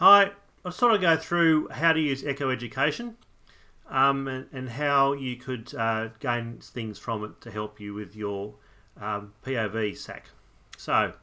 Hi, I just thought I'd go through how to use Echo Education and how you could gain things from it to help you with your POV SAC. So,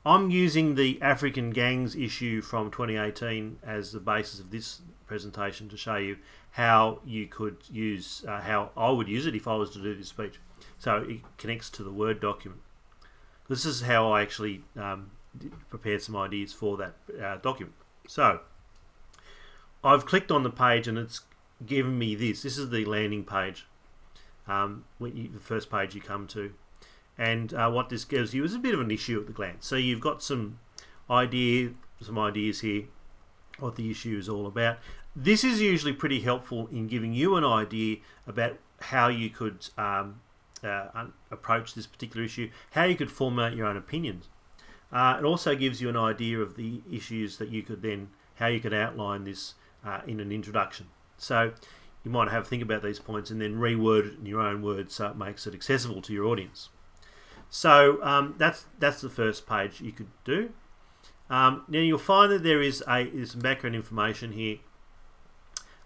I'm using the African gangs issue from 2018 as the basis of this presentation to show you how you could use, how I would use it if I was to do this speech. So it connects to the Word document. This is how I actually prepared some ideas for that document. So I've clicked on the page and it's given me this. This is the landing page, the first page you come to. And what this gives you is a bit of an issue at the glance. So you've got some ideas here, what the issue is all about. This is usually pretty helpful in giving you an idea about how you could approach this particular issue, how you could formulate your own opinions. It also gives you an idea of the issues that you could then, how you could outline this in an introduction. So you might have to think about these points and then reword it in your own words so it makes it accessible to your audience. So that's the first page you could do. Now you'll find that there's some background information here,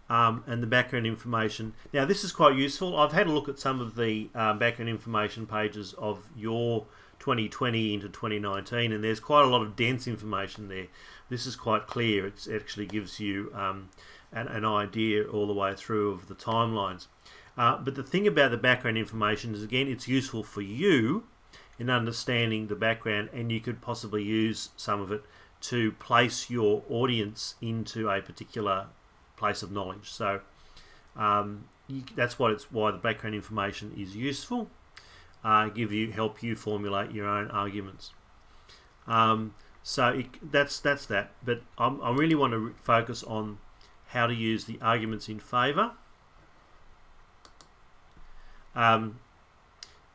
and the background information. Now this is quite useful. I've had a look at some of the background information pages of your 2020 into 2019, and there's quite a lot of dense information there. This is quite clear. It actually gives you an idea all the way through of the timelines. But the thing about the background information is, again, it's useful for you in understanding the background, and you could possibly use some of it to place your audience into a particular place of knowledge. So that's why the background information is useful. Help you formulate your own arguments. That's that. But I really want to focus on how to use the arguments in favour and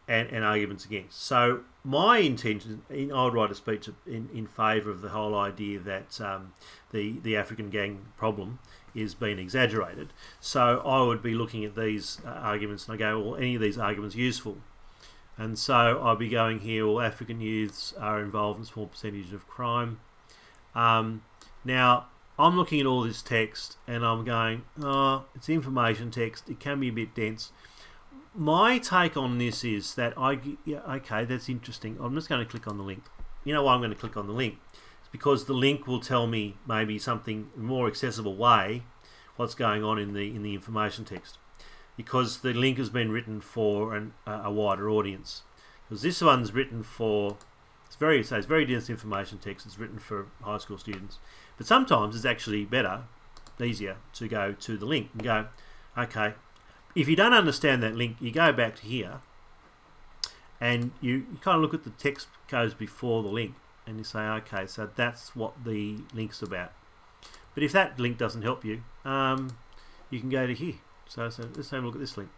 arguments against. So my intention, I would write a speech in favour of the whole idea that the African gang problem is being exaggerated. So I would be looking at these arguments and I go, well, any of these arguments useful? And so I'll be going here, well, African youths are involved in a small percentage of crime. Now, I'm looking at all this text and I'm going, oh, it's information text, it can be a bit dense. My take on this is that okay, that's interesting. I'm just going to click on the link. You know why I'm going to click on the link? It's because the link will tell me maybe something more accessible way, what's going on in the information text. Because the link has been written for a wider audience. Because this one's written for, it's very dense information text, it's written for high school students. But sometimes it's actually better, easier to go to the link and go, okay, if you don't understand that link, you go back to here and you kind of look at the text goes before the link and you say, okay, so that's what the link's about. But if that link doesn't help you, you can go to here. So let's have a look at this link.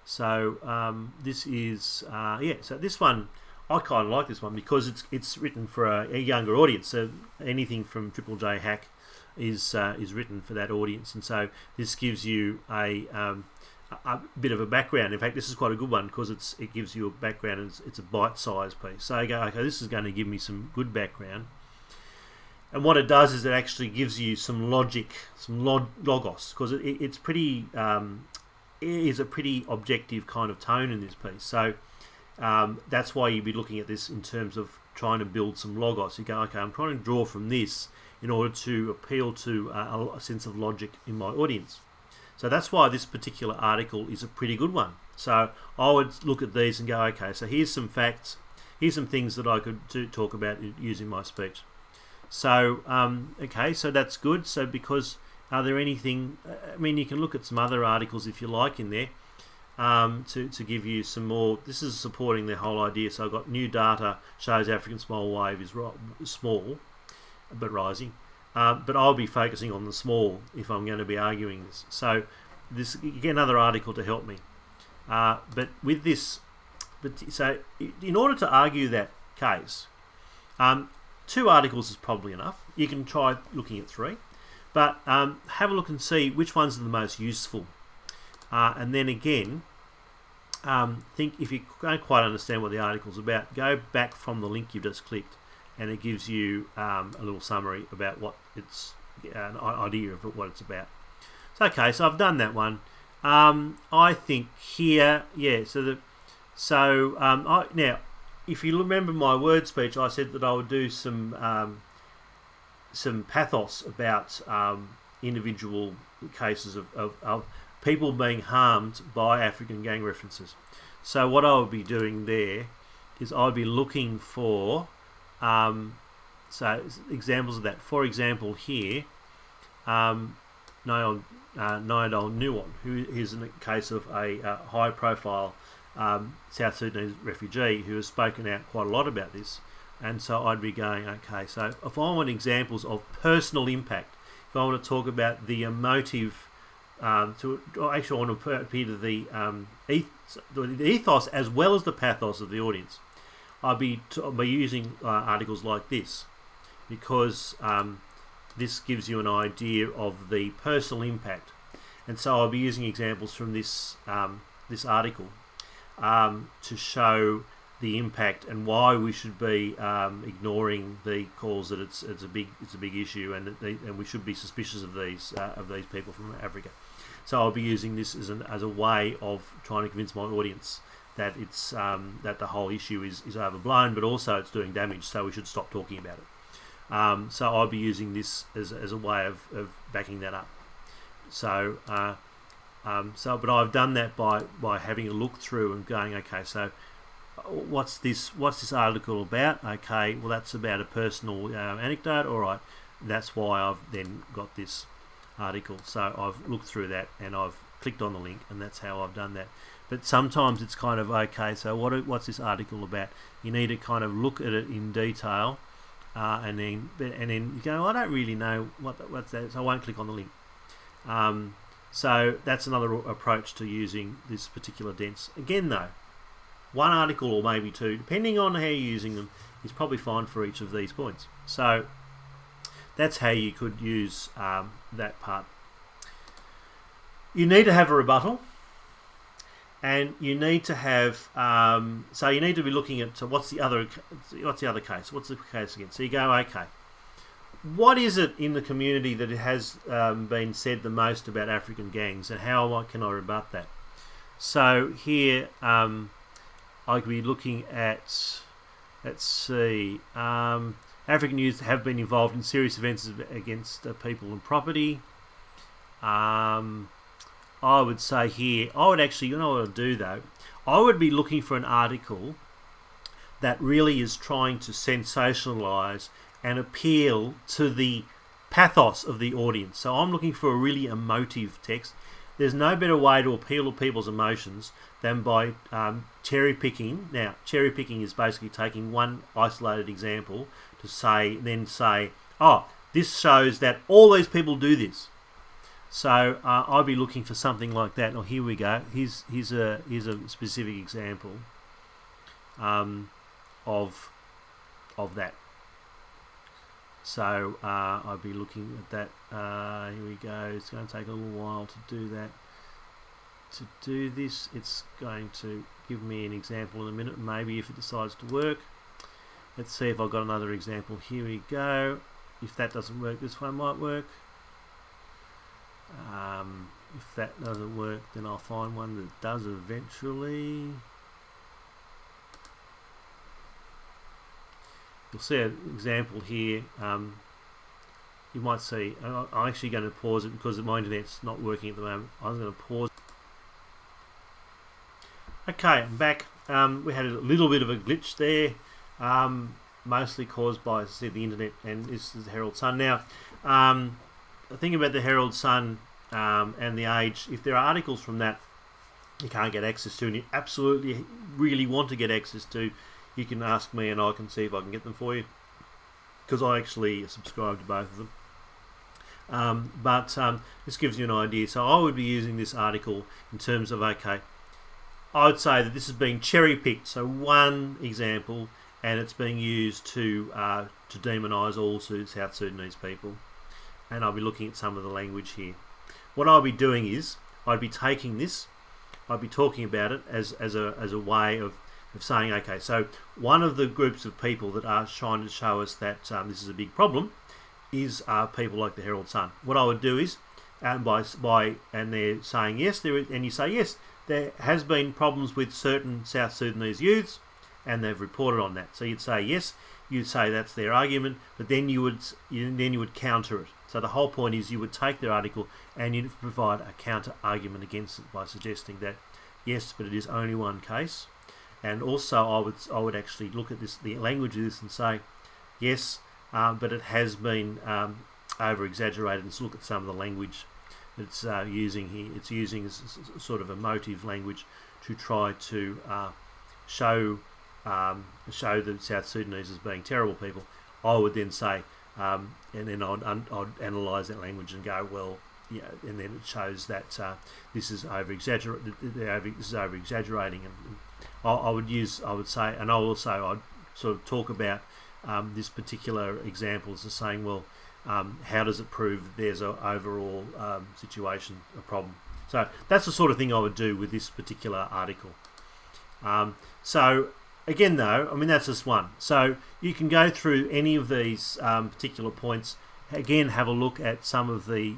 So this is so this one, I kind of like this one because it's written for a younger audience. So anything from Triple J Hack is written for that audience, and so this gives you a bit of a background. In fact, this is quite a good one because it gives you a background and it's a bite-sized piece. So you go, okay, this is going to give me some good background. And what it does is it actually gives you some logic, some logos, because it's pretty, it is a pretty objective kind of tone in this piece. So that's why you'd be looking at this in terms of trying to build some logos. You go, okay, I'm trying to draw from this in order to appeal to a sense of logic in my audience. So that's why this particular article is a pretty good one. So I would look at these and go, okay, so here's some facts, here's some things that I could talk about using my speech. So, okay, so that's good. So because, are there anything, I mean, you can look at some other articles if you like in there to give you some more. This is supporting the whole idea. So I've got new data shows African small wave is small but rising. But I'll be focusing on the small if I'm going to be arguing this. So this, you get another article to help me. But with this, so in order to argue that case, 2 articles is probably enough. You can try looking at 3, but have a look and see which ones are the most useful. And then again, think if you don't quite understand what the article's about, go back from the link you've just clicked and it gives you a little summary about what it's an idea of what it's about. So okay, so I've done that one. I think here, yeah. Now, if you remember my word speech, I said that I would do some pathos about individual cases of people being harmed by African gang references. So what I would be doing there is I'd be looking for examples of that. For example, here, Nyadol Nuon, who is in the case of a high-profile South Sudanese refugee who has spoken out quite a lot about this. And so I'd be going, okay, so if I want examples of personal impact, if I want to talk about the emotive, I want to appear to the ethos as well as the pathos of the audience, I'll be using articles like this, because this gives you an idea of the personal impact. And so I'll be using examples from this this article to show the impact and why we should be ignoring the calls that it's a big issue, and we should be suspicious of these people from Africa. So I'll be using this as a way of trying to convince my audience that it's that the whole issue is overblown, but also it's doing damage, so we should stop talking about it. So I'll be using this as a way of backing that up. So but I've done that by having a look through and going, okay, so what's this article about? Okay, well, that's about a personal anecdote. All right, that's why I've then got this article. So I've looked through that and I've clicked on the link, and that's how I've done that. But sometimes it's kind of, okay, so what's this article about? You need to kind of look at it in detail, and then you go, well, I don't really know what's that, so I won't click on the link. So that's another approach to using this particular dense. Again, though, one article or maybe two, depending on how you're using them, is probably fine for each of these points. So that's how you could use that part. You need to have a rebuttal, and you need to have so you need to be looking at what's the other case? What's the case again? So you go, okay, what is it in the community that has been said the most about African gangs, and how can I rebut that? So here I could be looking at, let's see, African youth have been involved in serious events against people and property. I would say here, I would actually, you know what I'd do though? I would be looking for an article that really is trying to sensationalise and appeal to the pathos of the audience. So I'm looking for a really emotive text. There's no better way to appeal to people's emotions than by cherry picking. Now, cherry picking is basically taking one isolated example to say, oh, this shows that all these people do this. So I'd be looking for something like that. Oh, here we go. Here's a specific example of that. So I'd be looking at that. Here we go. It's going to take a little while to do that. To do this, it's going to give me an example in a minute, maybe, if it decides to work. Let's see if I've got another example. Here we go. If that doesn't work, this one might work. If that doesn't work, then I'll find one that does eventually. You'll see an example here. You might see, I'm actually going to pause it because my internet's not working at the moment. I'm going to pause. Okay, I'm back. We had a little bit of a glitch there, mostly caused by, as I said, the internet, and this is the Herald Sun. Now, the thing about the Herald Sun and the Age, if there are articles from that you can't get access to and you absolutely really want to get access to, you can ask me and I can see if I can get them for you, because I actually subscribe to both of them. But this gives you an idea. So I would be using this article in terms of, okay, I would say that this is being cherry picked, so one example, and it's being used to demonise all South Sudanese people. And I'll be looking at some of the language here. What I'll be doing is, I'd be taking this, I'd be talking about it as a way of of saying, okay, so one of the groups of people that are trying to show us that this is a big problem is people like the Herald Sun. What I would do is, and they're saying yes, there is, and you say yes, there has been problems with certain South Sudanese youths, and they've reported on that. So you'd say yes, you'd say that's their argument, but then you would counter it. So the whole point is you would take their article and you'd provide a counter argument against it by suggesting that yes, but it is only one case. And also I would actually look at the language of this and say yes, but it has been over exaggerated. Let's look at some of the language it's using here. It's using sort of emotive language to try to show the South Sudanese as being terrible people. I would then say, and then I'd analyse that language and go, well, yeah, and then it shows that this is over exaggerating, and I'd say, and I'd sort of talk about this particular examples as saying, well, how does it prove that there's an overall situation, a problem? So that's the sort of thing I would do with this particular article. So again, though, I mean, that's just one. So you can go through any of these particular points. Again, have a look at some of the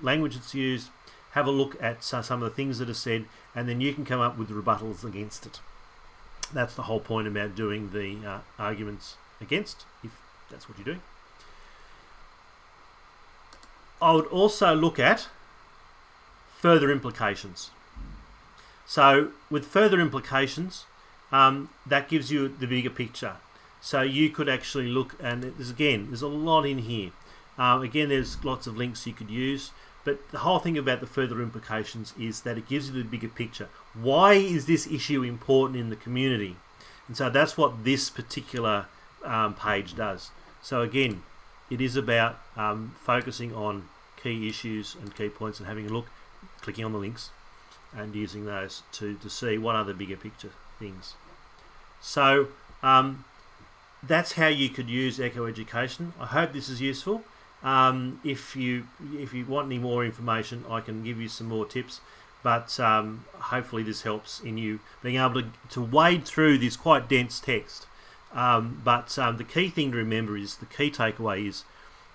language that's used. Have a look at some of the things that are said, and then you can come up with rebuttals against it. That's the whole point about doing the arguments against, if that's what you're doing. I would also look at further implications. So with further implications, that gives you the bigger picture. So you could actually look, and there's a lot in here. Again, there's lots of links you could use, but the whole thing about the further implications is that it gives you the bigger picture. Why is this issue important in the community? And so that's what this particular page does. So again, it is about focusing on key issues and key points and having a look, clicking on the links and using those to see what are the bigger picture things. So that's how you could use eco-education. I hope this is useful. If you want any more information, I can give you some more tips, but hopefully this helps in you being able to wade through this quite dense text. But the key thing to remember is, the key takeaway is,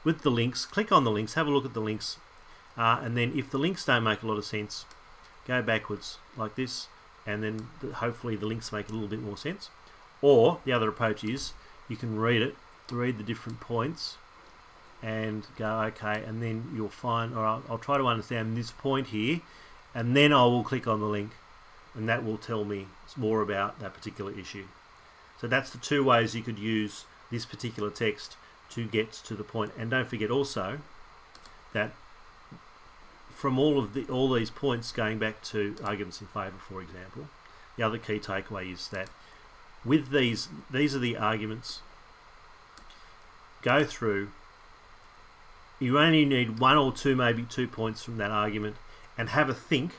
with the links, click on the links, have a look at the links, and then if the links don't make a lot of sense, go backwards like this, and then hopefully the links make a little bit more sense. Or the other approach is, you can read the different points, and go, okay, and then you'll find, or I'll try to understand this point here, and then I will click on the link, and that will tell me more about that particular issue. So that's the two ways you could use this particular text to get to the point. And don't forget also that from all these points, going back to arguments in favour, for example, the other key takeaway is that with these are the arguments. Go through. You only need one or two, maybe 2 points from that argument, and have a think.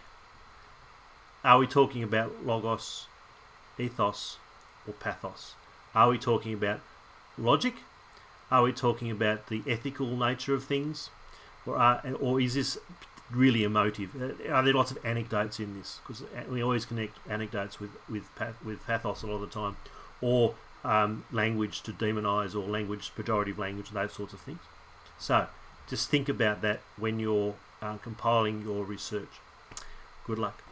Are we talking about logos, ethos, or pathos? Are we talking about logic? Are we talking about the ethical nature of things? Or is this really emotive? Are there lots of anecdotes in this? Because we always connect anecdotes with pathos a lot of the time, or language to demonise, or pejorative language, those sorts of things. So just think about that when you're compiling your research. Good luck.